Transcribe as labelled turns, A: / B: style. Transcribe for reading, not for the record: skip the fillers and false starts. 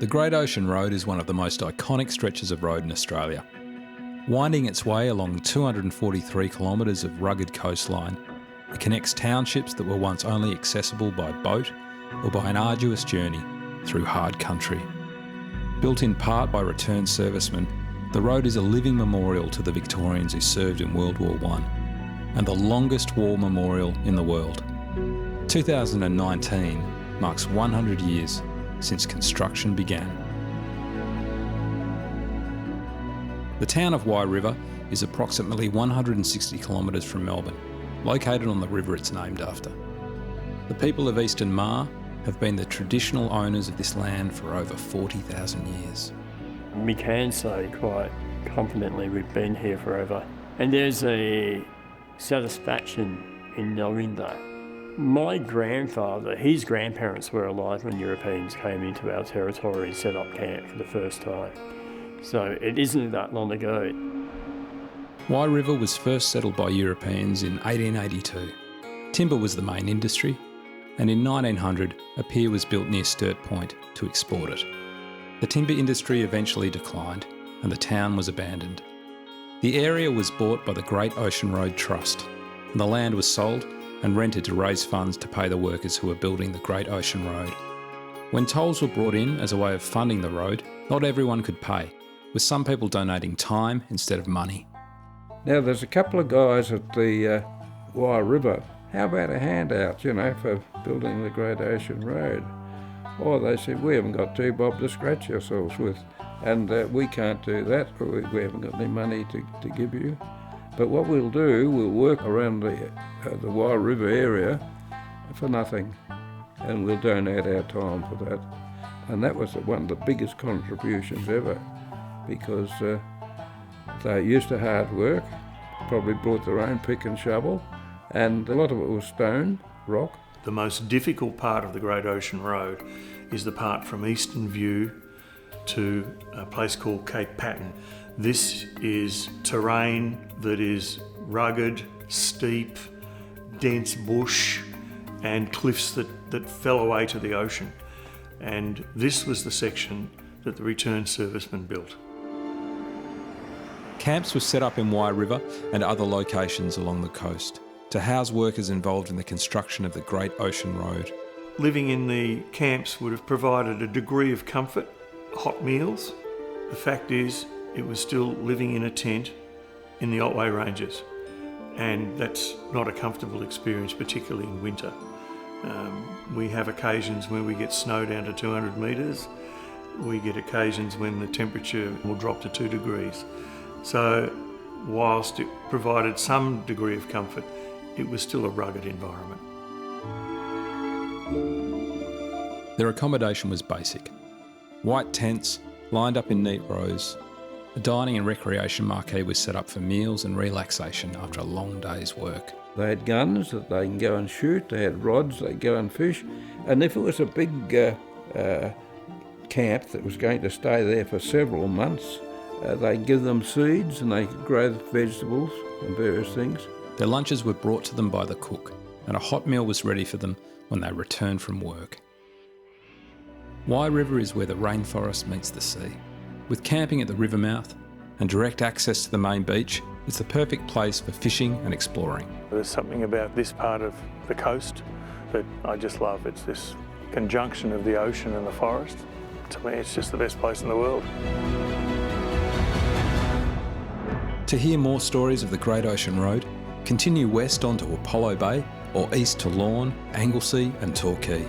A: The Great Ocean Road is one of the most iconic stretches of road in Australia. Winding its way along 243 kilometres of rugged coastline, it connects townships that were once only accessible by boat or by an arduous journey through hard country. Built in part by returned servicemen, the road is a living memorial to the Victorians who served in World War I and the longest war memorial in the world. 2019 marks 100 years since construction began. The town of Wye River is approximately 160 kilometres from Melbourne, located on the river it's named after. The people of Eastern Mar have been the traditional owners of this land for over 40,000 years.
B: We can say quite confidently we've been here forever. And there's a satisfaction in knowing that. My grandfather, his grandparents were alive when Europeans came into our territory and set up camp for the first time. So it isn't that long ago.
A: Wye River was first settled by Europeans in 1882. Timber was the main industry, and in 1900 a pier was built near Sturt Point to export it. The timber industry eventually declined and the town was abandoned. The area was bought by the Great Ocean Road Trust, and the land was sold and rented to raise funds to pay the workers who were building the Great Ocean Road. When tolls were brought in as a way of funding the road, not everyone could pay, with some people donating time instead of money.
C: Now there's a couple of guys at the Wye River. How about a handout, for building the Great Ocean Road? Or they said, we haven't got 2 bob to scratch ourselves with, and we can't do that, or we haven't got any money to give you. But what we'll do, we'll work around the Wye River area for nothing, and we'll donate our time for that. And that was one of the biggest contributions ever, because they're used to hard work, probably brought their own pick and shovel, and a lot of it was stone, rock.
D: The most difficult part of the Great Ocean Road is the part from Eastern View to a place called Cape Patton. This is terrain that is rugged, steep, dense bush and cliffs that fell away to the ocean. And this was the section that the return servicemen built.
A: Camps were set up in Wye River and other locations along the coast to house workers involved in the construction of the Great Ocean Road.
D: Living in the camps would have provided a degree of comfort, hot meals. The fact is, it was still living in a tent in the Otway Ranges, and that's not a comfortable experience, particularly in winter. We have occasions where we get snow down to 200 metres. We get occasions when the temperature will drop to 2 degrees. So whilst it provided some degree of comfort, it was still a rugged environment.
A: Their accommodation was basic. White tents lined up in neat rows. A dining and recreation marquee was set up for meals and relaxation after a long day's work.
C: They had guns that they can go and shoot, they had rods, they go and fish, and if it was a big camp that was going to stay there for several months, they'd give them seeds and they could grow vegetables and various things.
A: Their lunches were brought to them by the cook, and a hot meal was ready for them when they returned from work. Wye River is where the rainforest meets the sea. With camping at the river mouth and direct access to the main beach, it's the perfect place for fishing and exploring.
D: There's something about this part of the coast that I just love. It's this conjunction of the ocean and the forest. To me, it's just the best place in the world.
A: To hear more stories of the Great Ocean Road, continue west onto Apollo Bay or east to Lorne, Anglesea and Torquay.